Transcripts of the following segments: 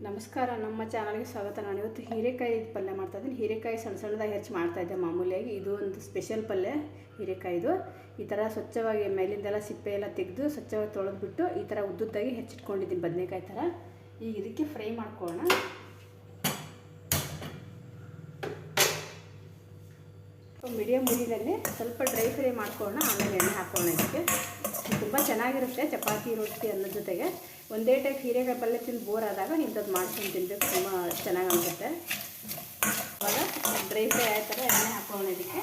ನಮಸ್ಕಾರ, ನಮ್ಮ ಚಾನಲ್ಗೆ ಸ್ವಾಗತ. ನಾನು ಇವತ್ತು ಹೀರೆಕಾಯಿ ಪಲ್ಯ ಮಾಡ್ತಾಯಿದ್ದೀನಿ. ಹೀರೆಕಾಯಿ ಸಣ್ಣ ಸಣ್ಣದಾಗಿ ಹೆಚ್ಚು ಮಾಡ್ತಾಯಿದ್ದೆ ಮಾಮೂಲಿಯಾಗಿ. ಇದು ಒಂದು ಸ್ಪೆಷಲ್ ಪಲ್ಯ ಹೀರೆಕಾಯಿದು. ಈ ಥರ ಸ್ವಚ್ಛವಾಗಿ ಮೇಲಿಂದೆಲ್ಲ ಸಿಪ್ಪೆ ಎಲ್ಲ ತೆಗೆದು ಸ್ವಚ್ಛವಾಗಿ ತೊಳೆದ್ಬಿಟ್ಟು ಈ ಥರ ಉದ್ದುದ್ದಾಗಿ ಹೆಚ್ಚಿಟ್ಕೊಂಡಿದ್ದೀನಿ, ಬದನೆಕಾಯಿ ಥರ. ಈಗ ಇದಕ್ಕೆ ಫ್ರೈ ಮಾಡ್ಕೊಳ್ಳೋಣ. ಮೀಡಿಯಮ್ ಉರಿಯಲ್ಲಿ ಸ್ವಲ್ಪ ಡ್ರೈ ಫ್ರೈ ಮಾಡ್ಕೊಳ್ಳೋಣ, ಆಮೇಲೆ ಎಣ್ಣೆ ಹಾಕೋಣ. ಇದಕ್ಕೆ ತುಂಬ ಚೆನ್ನಾಗಿರುತ್ತೆ ಚಪಾತಿ, ರೊಟ್ಟಿ ಅನ್ನೋದ್ರ ಜೊತೆಗೆ. ಒಂದೇ ಟೈಪ್ ಹೀರೆಕಾಯಿ ಪಲ್ಯ ತಿಂದು ಬೋರ್ ಆದಾಗ ಇಂಥದ್ದು ಮಾಡ್ಕೊಂಡು ತಿನ್ನಬೇಕು, ತುಂಬ ಚೆನ್ನಾಗಿ ಅನಿಸುತ್ತೆ. ಇವಾಗ ಡ್ರೈ ಫ್ರೈ ಆದ ಥರ ಎಣ್ಣೆ ಹಾಕೋಣ. ಇದಕ್ಕೆ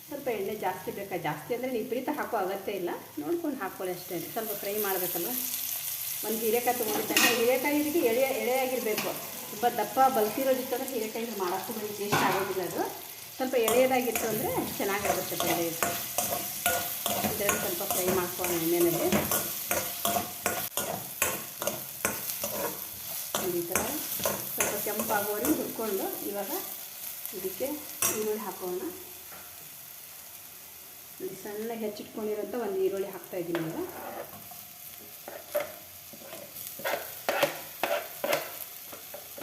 ಸ್ವಲ್ಪ ಎಣ್ಣೆ ಜಾಸ್ತಿ ಬೇಕಾ, ಜಾಸ್ತಿ ಅಂದರೆ ವಿಪರೀತ ಹಾಕೋ ಅಗತ್ಯ ಇಲ್ಲ, ನೋಡ್ಕೊಂಡು ಹಾಕ್ಕೊಳ್ಳಿ ಅಷ್ಟೇ. ಸ್ವಲ್ಪ ಫ್ರೈ ಮಾಡಬೇಕಲ್ವ. ಒಂದು ಹೀರೆಕಾಯಿ ತೊಗೊಂಡಿದ್ದಾನೆ. ಹೀರೆಕಾಯಿ ಇದಕ್ಕೆ ಎಳೆಯಾಗಿರಬೇಕು. ತುಂಬ ದಪ್ಪ ಬಲ್ತಿರೋ ಜೊತೆ ಹೀರೆಕಾಯಿ ಮಾಡೋಕ್ಕೂ ಬರೀ ಟೇಸ್ಟ್ ಆಗೋದಿಲ್ಲ. ಅದು ಸ್ವಲ್ಪ ಎಳೆಯದಾಗಿತ್ತು ಅಂದರೆ ಚೆನ್ನಾಗಿರುತ್ತೆ ಪಲ್ಯ. ಇದರಲ್ಲಿ ಸ್ವಲ್ಪ ಫ್ರೈ ಮಾಡ್ಕೊಳ್ಳೋಣ ಎಣ್ಣೆಯಲ್ಲಿ. ಈ ಥರ ಸ್ವಲ್ಪ ಕೆಂಪಾಗೋವರೆಗೂ ಹುರ್ಕೊಂಡು ಇವಾಗ ಇದಕ್ಕೆ ಈರುಳ್ಳಿ ಹಾಕೋಣ. ಸಣ್ಣ ಹೆಚ್ಚಿಟ್ಕೊಂಡಿರೋಂಥ ಒಂದು ಈರುಳ್ಳಿ ಹಾಕ್ತಾಯಿದ್ದೀನಿ ಇವಾಗ.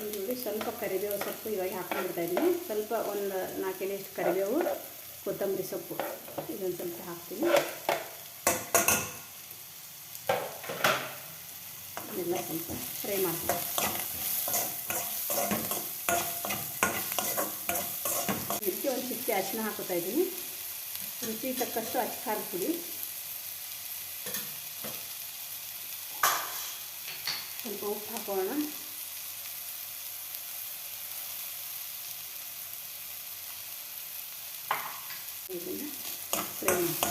ಈರುಳ್ಳಿ, ಸ್ವಲ್ಪ ಕರಿಬೇವು ಸೊಪ್ಪು ಇವಾಗ ಹಾಕ್ಕೊಂಡ್ಬಿಡ್ತಾಯಿದ್ದೀನಿ. ಸ್ವಲ್ಪ ಒಂದು 4 ಎಲೆಯಷ್ಟು ಕರಿಬೇವು, ಕೊತ್ತಂಬರಿ ಸೊಪ್ಪು ಇದೊಂದು ಸ್ವಲ್ಪ ಹಾಕ್ತೀನಿ. ಇದೆಲ್ಲ ಸ್ವಲ್ಪ ಫ್ರೈ ಮಾಡ್ತೀನಿ. ಇದಕ್ಕೆ ಒಂದು ಚಿಕ್ಕ ಅರಿಶಿನ ಹಾಕೋತಾ ಇದ್ದೀನಿ. ರುಚಿಗೆ ತಕ್ಕಷ್ಟು ಅಚ್ಚ ಖಾರದ ಪುಡಿ, ಸ್ವಲ್ಪ ಉಪ್ಪು ಹಾಕೋಣ. ಇದನ್ನು ಫ್ರೈ ಮಾಡಿ.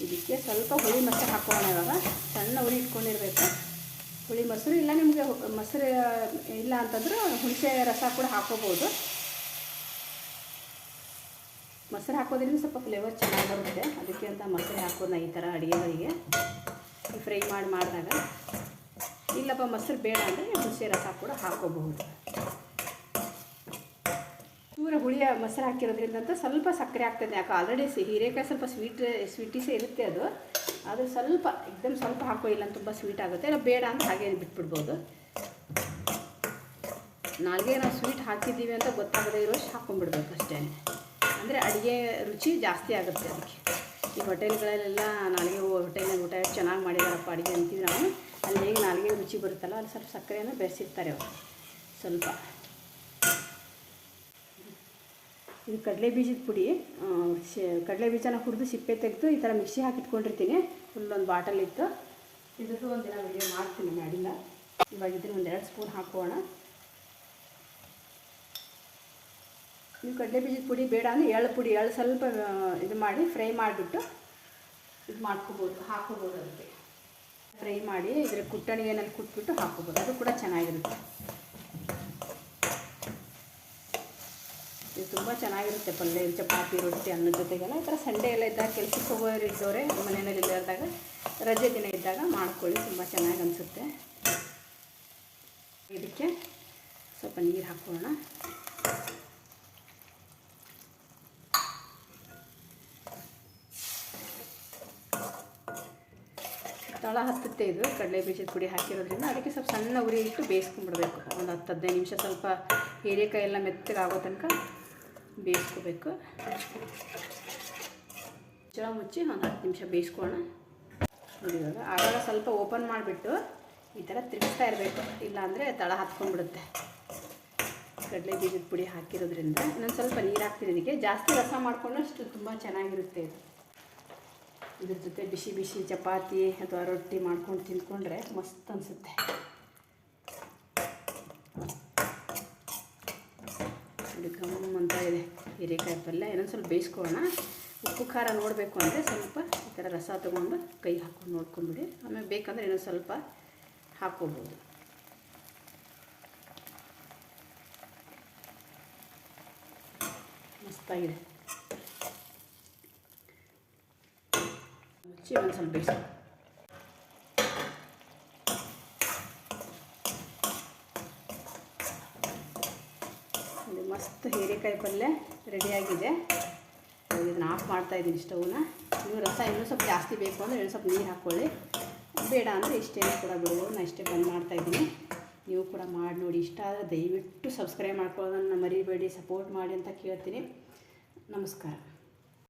ಇದಕ್ಕೆ ಸ್ವಲ್ಪ ಹುಳಿ ಮೊಸರು ಹಾಕೋಣ. ಇವಾಗ ಸಣ್ಣ ಹುಳಿ ಇಟ್ಕೊಂಡಿರ್ಬೇಕು. ಹುಳಿ ಮೊಸರು ಇಲ್ಲ, ನಿಮಗೆ ಮೊಸರು ಇಲ್ಲ ಅಂತಂದ್ರೆ ಹುಣಸೆ ರಸ ಕೂಡ ಹಾಕೋಬೋದು. ಮೊಸರು ಹಾಕೋದ್ರಿಂದ ಸ್ವಲ್ಪ ಫ್ಲೇವರ್ ಚೆನ್ನಾಗಿ ಬರುತ್ತೆ, ಅದಕ್ಕೆ ಅಂತ ಮೊಸರು ಹಾಕೋದು ಈ ಥರ ಅಡುಗೆಗಳಿಗೆ ಫ್ರೈ ಮಾಡಿದಾಗ. ಇಲ್ಲಪ್ಪ ಮೊಸರು ಬೇಡ ಅಂದರೆ ಹುಣಸೆ ರಸ ಕೂಡ ಹಾಕೋಬಹುದು. ಚೂರ ಹುಳಿಯ ಮೊಸರು ಹಾಕಿರೋದ್ರಿಂದ ಅಂತ ಸ್ವಲ್ಪ ಸಕ್ಕರೆ ಆಗ್ತದೆ. ಯಾಕೆ ಆಲ್ರೆಡಿ ಹೀರೆಕಾಯಿ ಸ್ವಲ್ಪ ಸ್ವೀಟಿಸೇ ಇರುತ್ತೆ ಅದು. ಆದರೆ ಸ್ವಲ್ಪ ಎಕ್ದಮ್ ಸ್ವಲ್ಪ ಹಾಕೋ, ಇಲ್ಲ ತುಂಬ ಸ್ವೀಟ್ ಆಗುತ್ತೆ. ಇಲ್ಲ ಬೇಡ ಅಂತ ಹಾಗೆ ಬಿಟ್ಬಿಡ್ಬೋದು. ನಾಲ್ಗೆ ನಾವು ಸ್ವೀಟ್ ಹಾಕಿದ್ದೀವಿ ಅಂತ ಗೊತ್ತಾಗದೇ ಇರೋಷ್ಟು ಹಾಕ್ಕೊಂಡ್ಬಿಡ್ಬೇಕು ಅಷ್ಟೇ. ಅಂದರೆ ಅಡುಗೆ ರುಚಿ ಜಾಸ್ತಿ ಆಗುತ್ತೆ ಅದಕ್ಕೆ. ಈ ಹೋಟೆಲ್ಗಳಲ್ಲೆಲ್ಲ ನಾಲ್ಗೆ ಹೋಟೆಲ್ನಾಗ ಊಟ ಚೆನ್ನಾಗಿ ಮಾಡಿದಾರಪ್ಪ ಅಡುಗೆ ಅಂತೀವಿ ನಾವು. ಅಲ್ಲಿ ಹೇಗೆ ನಾಲ್ಗೆ ರುಚಿ ಬರುತ್ತಲ್ಲ, ಅಲ್ಲಿ ಸ್ವಲ್ಪ ಸಕ್ಕರೆಯನ್ನು ಬೆರೆಸಿರ್ತಾರೆ ಅವರು ಸ್ವಲ್ಪ. ಇದು ಕಡಲೆ ಬೀಜದ ಪುಡಿ. ಕಡಲೆ ಬೀಜನ ಹುರಿದು ಸಿಪ್ಪೆ ತೆಗೆದು ಈ ಥರ ಮಿಕ್ಸಿ ಹಾಕಿಟ್ಕೊಂಡಿರ್ತೀನಿ. ಫುಲ್ಲೊಂದು ಬಾಟಲ್ ಇತ್ತು. ಇದ್ರದ್ದು ಒಂದಿನ ವಿಡಿಯೋ ಮಾಡ್ತೀನಿ, ಮಾಡಿಲ್ಲ. ಇವಾಗ ಇದ್ರೆ ಒಂದು 2 ಸ್ಪೂನ್ ಹಾಕೋಣ. ನೀವು ಕಡಲೆ ಬೀಜದ ಪುಡಿ ಬೇಡ ಅಂದರೆ ಎಳ್ಳು ಪುಡಿ, ಎಳ್ಳು ಸ್ವಲ್ಪ ಇದು ಮಾಡಿ ಫ್ರೈ ಮಾಡಿಬಿಟ್ಟು ಇದು ಮಾಡ್ಕೋಬೋದು, ಹಾಕೋಬೋದು. ಅದಕ್ಕೆ ಫ್ರೈ ಮಾಡಿ ಇದರ ಕುಟ್ಟಣಿಗೆನಲ್ಲಿ ಕುಟ್ಬಿಟ್ಟು ಹಾಕೋಬೋದು, ಅದು ಕೂಡ ಚೆನ್ನಾಗಿರುತ್ತೆ. ಇದು ತುಂಬ ಚೆನ್ನಾಗಿರುತ್ತೆ ಪಲ್ಯ. ಚಪಾತಿ, ರೊಟ್ಟಿ ಅನ್ನೋದ್ರ ಜೊತೆಗೆಲ್ಲ ಈ ಥರ ಸಂಡೇ ಎಲ್ಲ ಇದ್ದಾಗ, ಕೆಲಸಕ್ಕೆ ಹೋಗೋರು ಇದ್ದವರೇ ಮನೆಯಲ್ಲಿ ಇಲ್ಲದಾಗ, ರಜೆ ದಿನ ಇದ್ದಾಗ ಮಾಡ್ಕೊಳ್ಳಿ, ತುಂಬ ಚೆನ್ನಾಗಿ ಅನಿಸುತ್ತೆ. ಇದಕ್ಕೆ ಸ್ವಲ್ಪ ನೀರು ಹಾಕೋಣ. ತಳ ಹತ್ತುತ್ತೆ ಇದು ಕಡಲೆ ಬೀಜದ ಪುಡಿ ಹಾಕಿರೋದ್ರಿಂದ. ಅದಕ್ಕೆ ಸ್ವಲ್ಪ ಸಣ್ಣ ಉರಿ ಇಟ್ಟು ಬೇಯಿಸ್ಕೊಂಡ್ಬಿಡ್ಬೇಕು. ಒಂದು 10-15 ನಿಮಿಷ ಸ್ವಲ್ಪ ಹೀರೆಕಾಯಿ ಎಲ್ಲ ಮೆತ್ತಗಾಗೋ ತನಕ ಬೇಯಿಸ್ಕೋಬೇಕು. ಚಳ ಮುಚ್ಚಿ ಒಂದು 10 ನಿಮಿಷ ಬೇಯಿಸ್ಕೋಣ. ಇವಾಗ ಆವಾಗ ಸ್ವಲ್ಪ ಓಪನ್ ಮಾಡಿಬಿಟ್ಟು ಈ ಥರ ತಿರುಗಿಸ್ತಾ ಇರಬೇಕು, ಇಲ್ಲಾಂದರೆ ತಳ ಹತ್ಕೊಂಡ್ಬಿಡುತ್ತೆ. ಕಡಲೆ ಬೀಜದ ಪುಡಿ ಹಾಕಿರೋದ್ರಿಂದ ಇನ್ನೊಂದು ಸ್ವಲ್ಪ ನೀರು ಹಾಕ್ತೀನಿ. ಇದಕ್ಕೆ ಜಾಸ್ತಿ ರಸ ಮಾಡಿಕೊಂಡಷ್ಟು ತುಂಬ ಚೆನ್ನಾಗಿರುತ್ತೆ ಇದು. ಇದ್ರ ಜೊತೆ ಬಿಸಿ ಬಿಸಿ ಚಪಾತಿ ಅಥವಾ ರೊಟ್ಟಿ ಮಾಡ್ಕೊಂಡು ತಿಂದ್ಕೊಂಡ್ರೆ ಮಸ್ತ್ ಅನಿಸುತ್ತೆ. ಇದು ಗಮ್ ಅಂತ ಇದೆ ಹೀರೆಕಾಯಿ ಪಲ್ಯ. ಇನ್ನೊಂದು ಸ್ವಲ್ಪ ಬೇಯಿಸ್ಕೊಳ್ಳೋಣ. ಉಪ್ಪು ಖಾರ ನೋಡಬೇಕು ಅಂದರೆ ಸ್ವಲ್ಪ ಈ ಥರ ರಸ ತೊಗೊಂಡು ಕೈ ಹಾಕ್ಕೊಂಡು ನೋಡ್ಕೊಂಡ್ಬಿಡಿ. ಆಮೇಲೆ ಬೇಕಂದರೆ ಇನ್ನೊಂದು ಸ್ವಲ್ಪ ಹಾಕ್ಕೋಬೋದು. ಮಸ್ತಾಗಿದೆ. ಮುಚ್ಚಿ ಒಂದು ಸ್ವಲ್ಪ ಬೇಯಿಸಿ. ಮಸ್ತ್ ಹೀರೆಕಾಯಿ ಪಲ್ಯ ರೆಡಿಯಾಗಿದೆ. ಇದನ್ನು ಆಫ್ ಮಾಡ್ತಾಯಿದ್ದೀನಿ ಸ್ಟವ್ನ. ನೀವು ರಸ ಇನ್ನೂ ಸ್ವಲ್ಪ ಜಾಸ್ತಿ ಬೇಕು ಅಂದರೆ ಇನ್ನೂ ಸ್ವಲ್ಪ ನೀರು ಹಾಕ್ಕೊಳ್ಳಿ, ಬೇಡ ಅಂದರೆ ಇಷ್ಟೇನು ಕೂಡ ಬಿಡ್ಬೋದು. ನಾನು ಇಷ್ಟೇ ಬಂದ್ ಮಾಡ್ತಾಯಿದ್ದೀನಿ. ನೀವು ಕೂಡ ಮಾಡಿ ನೋಡಿ. ಇಷ್ಟ ಆದರೆ ದಯವಿಟ್ಟು ಸಬ್ಸ್ಕ್ರೈಬ್ ಮಾಡ್ಕೊಳ್ಳೋದನ್ನು ಮರಿಬೇಡಿ, ಸಪೋರ್ಟ್ ಮಾಡಿ ಅಂತ ಕೇಳ್ತೀನಿ. ನಮಸ್ಕಾರ.